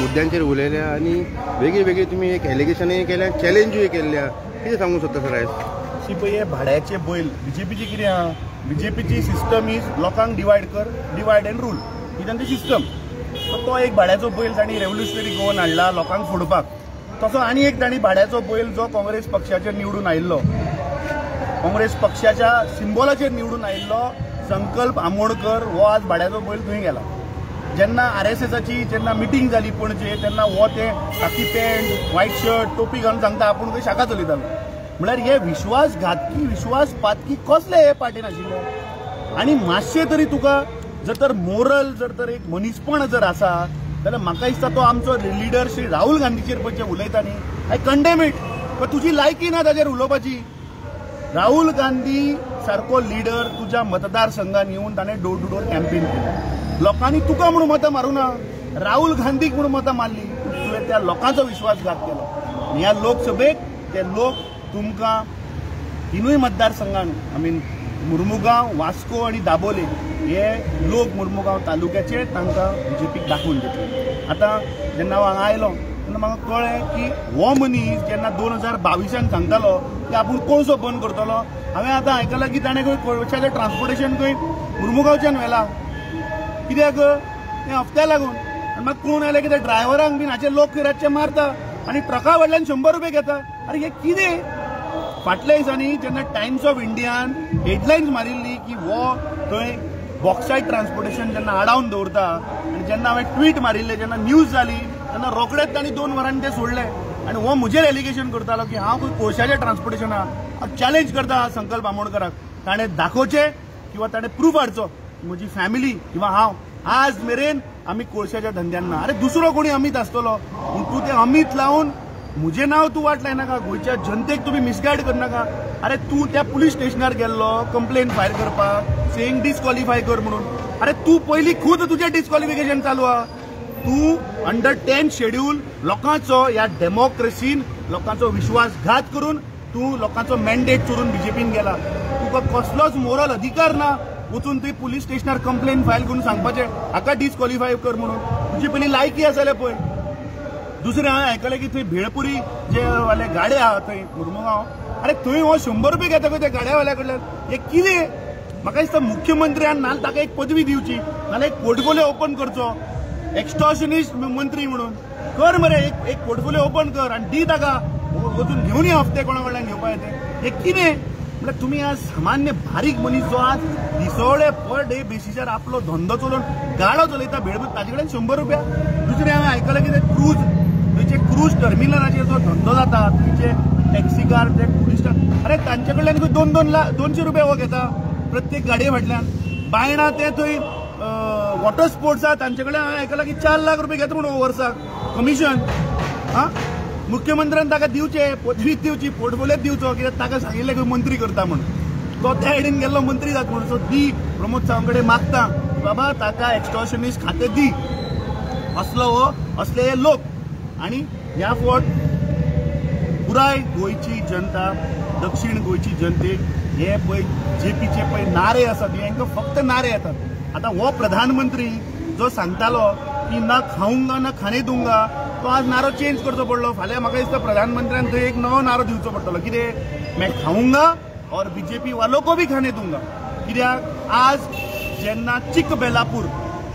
मुद्द्यांचेर उलयल्या आनी वेगळी वेगळी तुमी एक एलिगेशनूय केल्या चॅलेंजूय केल्ल्या कितें सांगूंक सोदता सर आयज शी पळय हे भाड्याचे बैल बीजेपीची कितें आहा बीजेपीची सिस्टम इज लोकांक डिवायड एंड रूल ही तांची सिस्टम तो एक भाड्याचो बैल तांणी रेव्होल्युशनरी गोवन हाडला लोकांक फोडपाक तसो आनी एक तांणी भाड्याचो बैल जो काँग्रेस पक्षाचेर निवडून आयिल्लो काँग्रेस पक्षाच्या सिंबॉलाचेर निवडून आयिल्लो संकल्प आमोणकर हो आज भाड्याचो बैल थंय गेला जेन्ना RSSची जेन्ना मिटींग जाली पणजे तेन्ना हो ते खाकी पॅन्ट व्हाईट शर्ट टोपी घालून सांगता आपूण खंय शाखा चलयतालो म्हळ्यार हे विश्वासपातकी कसले हे पार्टीन आशिल्ले आनी मातशें तरी तुका जर तर मोरल जर तर एक मनीसपण जर आसा जाल्यार म्हाका दिसता तो आमचो लिडर श्री राहुल गांधीचेर पळय जे उलयता न्ही आय कंडेम इट पण तुजी लायकी ना ताचेर उलोवपाची राहुल गांधी सारको लिडर तुज्या मतदारसंघात येवन ताणें डोर टू डोर कॅम्पेन केलें लोकांनी तुका म्हणून मतां मारूं ना राहुल गांधीक म्हणून मतां मारली तुवें त्या लोकांचो विश्वासघात केलो आनी ह्या लोकसभेक ते लोक तुमकां तिनूय मतदारसंघान मुर्मुगांव वास्को आनी दाबोले हे लोक मुर्मुगांव तालुक्याचे तांकां बीजेपीक दाखोवन दितले आतां जेन्ना हांव हांगा आयलो तेन्ना म्हाका कळ्ळें की हो मनीस जेन्ना 2022 सांगतालो की आपूण कोळसो बंद करतलो हांवें आतां आयकलां की ताणें खंय कोळशाचें ट्रान्सपोर्टेशन खंय मुर्मुगांवच्यान व्हेलां कित्याक तें हफ्त्या लागून आनी म्हाका कळून आयलें की त्या ड्रायव्हरांक बीन हाचे लोक खंय रातचे मारता आनी ट्रका वयल्यान 100 रुपया घेता अरे हे कितें फाटल्या दिसांनी जेन्ना टायम्स ऑफ इंडियान हेडलायन्स मारिल्ली की हो थंय बॉक्सायट ट्रान्सपोर्टेशन जेन्ना आडावन दवरता आनी जेन्ना हांवें ट्वीट मारिल्लें जेन्ना न्यूज जाली तेन्ना रोखडेच तांणी 2 वरांनी तें सोडलें आनी हो म्हजेर एलिगेशन करतालो की हांव खंय कोळशाच्या ट्रान्सपोर्टेशना हांव चॅलेंज करता संकल्प आमोणकराक ताणें दाखोवचें किंवा ताणें प्रूफ हाडचो म्हजी फॅमिली किंवा हांव आज मेरेन आमी कोळशाच्या धंद्यान ना अरे दुसरो कोणी अमीत आसतलो पूण तूं तें अमीत लावन म्हजें नांव तूं वाट लायनाका गोंयच्या जनतेक तुमी मिसगायड करनाका अरे तूं त्या पुलीस स्टेशनार गेल्लो कंप्लेन फायल करपाक सेंग डिस्क्वॉलिफाय कर म्हणून अरे तूं पयलीं खुद तुजें डिस्क्वॉलिफिकेशन चालू आहा तूं अंडर 10 शेड्यूल लोकांचो ह्या डेमोक्रेसीन लोकांचो विश्वासघात करून तूं लोकांचो मॅन्डेट चोरून बीजेपीन गेला तुका कसलोच मोरल अधिकार ना वचून थंय पुलीस स्टेशनार कंप्लेन फायल करून सांगपाचें हाका डिस्क्वॉलिफाय कर म्हणून तुजी पयलीं लायकी आसले पळय दुसरें हांवें आयकलें की थंय भेळपुरी जे वाले गाडे आहा थंय मुर्मुगांव अरे थंय हो 100 रुपया घेता त्या गाड्यावाल्या कडल्यान हे कितें म्हाका दिसता मुख्यमंत्र्यान नाल्यार ताका एक पदवी दिवची नाल्यार एक पोर्टफोलिओ ओपन करचो एक्स्टॉर्शनिस्ट मंत्री म्हणून कर मरे एक पोर्टफोलिओ ओपन कर आनी दी ताका वचून घेवन ये हफ्ते कोणा कडल्यान घेवपा येते हे कितें म्हळ्यार तुमी आज सामान्य बारीक मनीस जो आज दिसवळे पर डे बेसिसार आपलो धंदो चलोवन गाडो चलयता भेळपूर ताजे कडेन 100 रुपया दुसरें हांवें आयकलें की ते क्रूज टर्मिनलाचेर जो धंदो जाता थंयचे टॅक्सीकार ते टुरिस्टाक अरे तांचे कडल्यान 200 रुपया हो घेता प्रत्येक गाडये फाटल्यान बायणां ते थंय वॉटर स्पोर्ट्स आहा तांचे कडल्यान हांवें आयकलां की 4 लाख रुपया घेता म्हणून वर्साक कमिशन मुख्यमंत्र्यान ताका दिवचे पदवी दिवची पोर्टफोलिओ दिवचो कित्याक ताका सांगिल्लें की मंत्री करता म्हणून तो त्या आयडीन गेल्लो मंत्री जाता म्हणून सो दी प्रमोद सावंत कडेन मागता बाबा ताका एक्स्टॉर्शनिस्ट खातें दी असले हे लोक आनी ह्या फावट पुराय गोंयची जनता दक्षिण गोंयची जनतेक हे पळय जेपीचे पळय नारे आसात हांकां फक्त नारे येतात आतां हो प्रधानमंत्री जो सांगतालो की ना खाऊंगा ना खाने दूंगा तो आज नारो चेंज करचो पडलो फाल्यां म्हाका दिसता प्रधानमंत्र्यान थंय एक नवो नारो दिवचो पडटलो कितें मैं खाऊंगा और बीजेपी वालों को भी खाने दूंगा कित्याक आज जेन्ना चिकबेलापूर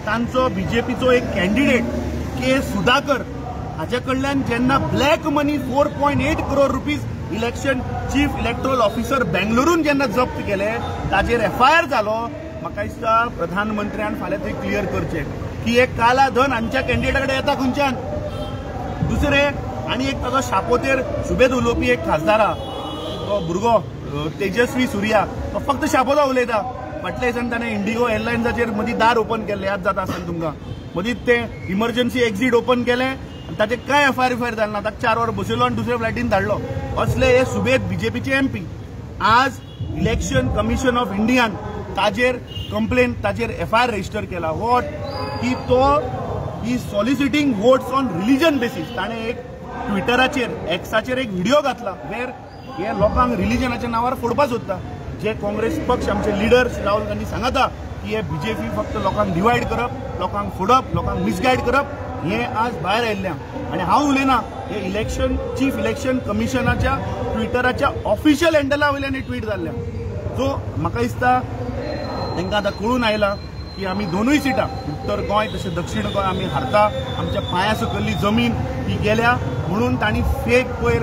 तांचो बीजेपीचो एक कॅन्डिडेट के सुधाकर हाचे कडल्यान जेन्ना black money 4.8 crore rupees election chief electoral officer बेंगलुरून जेन्ना जप्त केले ताचेर FIR जालो म्हाका दिसता प्रधानमंत्र्यान फाल्यां थंय क्लियर करचें की एक काला धन हांच्या कॅन्डिडेटा कडेन येता खंयच्यान दुसरें आनी एक ताचो शापोतेर सुबेद उलोवपी एक खासदार आहा तो भुरगो तेजस्वी सुर्या तो फक्त शापोता उलयता फाटल्या दिसांनी ताणें इंडिगो एअरलायन्साचेर मदीं दार ओपन केल्लें याद जाता आसतलें तुमकां मदींच तें इमर्जन्सी एक्झीट ओपन केलें आनी ताचेर कांय FIR जालें ना ताका 4 वर बसयलो आनी दुसऱ्या फ्लायटीन धाडलो असले हे सुबेद बीजेपीचे MP आज इलेक्शन कमिशन ऑफ इंडियान ताचेर कंप्लेन ताचेर FIR रजिस्टर केला वॉट की तो ही सॉलिसिटींग वोट्स ऑन रिलीजन बेसीस ताणें एक ट्विटराचेर एक्साचेर एक व्हिडिओ घातला वेर हे लोकांक रिलीजनाच्या नांवार फोडपा सोदता जे काँग्रेस पक्ष आमचे लिडर राहुल गांधी सांगता की हे बीजेपी फक्त लोकांक डिवायड करप लोकांक फोडप लोकांक मिसगायड करप हे आज भायर आयिल्ल्यां आनी हांव उलयना, हे इलेक्शन चीफ इलेक्शन कमिशनाच्या ट्विटराच्या ऑफिशियल हँडला वयल्यान हे ट्वीट जाल्ल्या. सो म्हाका दिसता तांकां आतां कळून आयलां की आमी दोनूय सिटां उत्तर गोंय तशें दक्षिण गोंय आमी हारता. आमच्या पांया सकयल्ली जमीन ही गेल्या म्हणून तांणी फेक पयर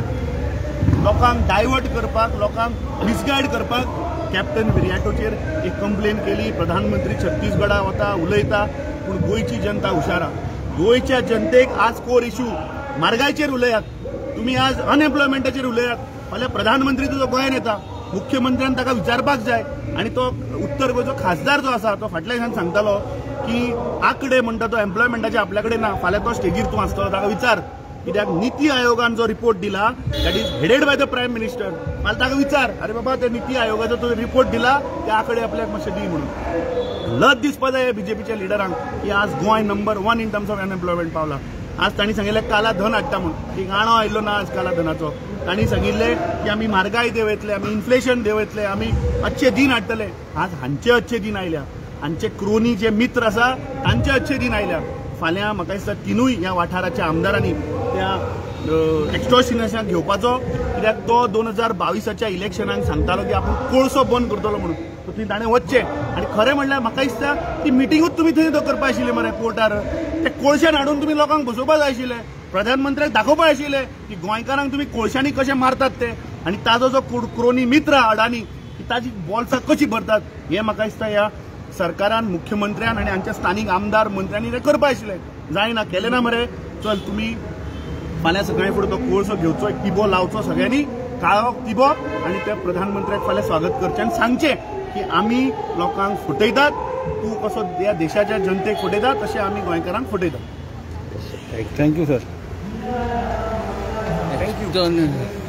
लोकांक डायवर्ट करपाक, लोकांक मिसगायड करपाक कॅप्टन विरियाटोचेर एक कंप्लेन केली. प्रधानमंत्री छत्तीसगडा वता उलयता, पूण गोंयची जनता हुशार आहा. गोंयच्या जनतेक आज कोर इश्यू म्हारगायचेर उलयात, तुमी आज अनएम्प्लॉयमेंटाचेर उलयात. फाल्यां प्रधानमंत्री तुजो गोंयांत येता, मुख्यमंत्र्यान ताका विचारपाक जाय. आनी तो उत्तर गोंयचो खासदार जो आसा तो फाटल्या दिसांनी सांगतालो की आंकडे म्हणटा तो एम्प्लॉयमेंटाचे आपल्या कडेन ना. फाल्यां तो स्टेजीर तूं आसतलो, ताका विचार. कित्याक नीती आयोगान जो रिपोर्ट दिला that is headed by the prime minister, फाल्यां ताका विचार, अरे बाबा त्या नीती आयोगाचो तो रिपोर्ट दिला त्या आंकडे आपल्याक मातशें दी म्हणून. लज दिसपा जाय बीजेपीच्या लिडरांक की आज Goa number 1 in terms of unemployment पावला. आज तांणी सांगिल्लें काला धन हाडटा म्हणून, की गाणो आयिल्लो ना आज काला धनाचो. तांणी सांगिल्लें की आमी म्हारगाय देंवयतले, आमी इन्फ्लेशन देंवयतले, आमी अच्छे दिन हाडटले. आज हांचे अच्छे दिन आयल्या, हांचे क्रोनी जे मित्र आसा तांचे अच्छे दिन आयल्या. फाल्यां म्हाका दिसता तिनूय ह्या वाठाराच्या आमदारांनी त्या एक्स्टॉर्शनाक घेवपाचो, कित्याक तो 2022च्या इलेक्शनाक सांगतालो की आपूण कोळसो बंद करतलो म्हणून. सो थंय ताणें वचचें. आनी खरें म्हणल्यार म्हाका दिसता ती मिटिंगूच तुमी थंय दवरपा आशिल्ली मरे कोर्टार. ते कोळशान हाडून तुमी लोकांक बसोवपा जाय आशिल्ले, प्रधानमंत्र्याक दाखोवपा आशिल्ले की गोंयकारांक तुमी कोळशांनी कशें मारतात ते, आनी ताजो जो क्रोनी मित्र अडानी ताजी बॉल्सां कशी भरतात हें म्हाका दिसता ह्या सरकारान, मुख्यमंत्र्यान आनी हांच्या स्थानीक आमदार मंत्र्यांनी ते करपा आशिल्लें. जायना, केलें ना मरे. चल तुमी फाल्यां सकाळीं फुडें तो कोळसो घेवचो, एक टिबो लावचो सगळ्यांनी, काळो टिबो, आनी त्या प्रधानमंत्र्याक फाल्यां स्वागत करचें आनी सांगचें की आमी लोकांक फटयतात, तूं कसो ह्या देशाच्या जनतेक फटयता तशें आमी गोंयकारांक फटयतात. Thank you sir. थँक्यू.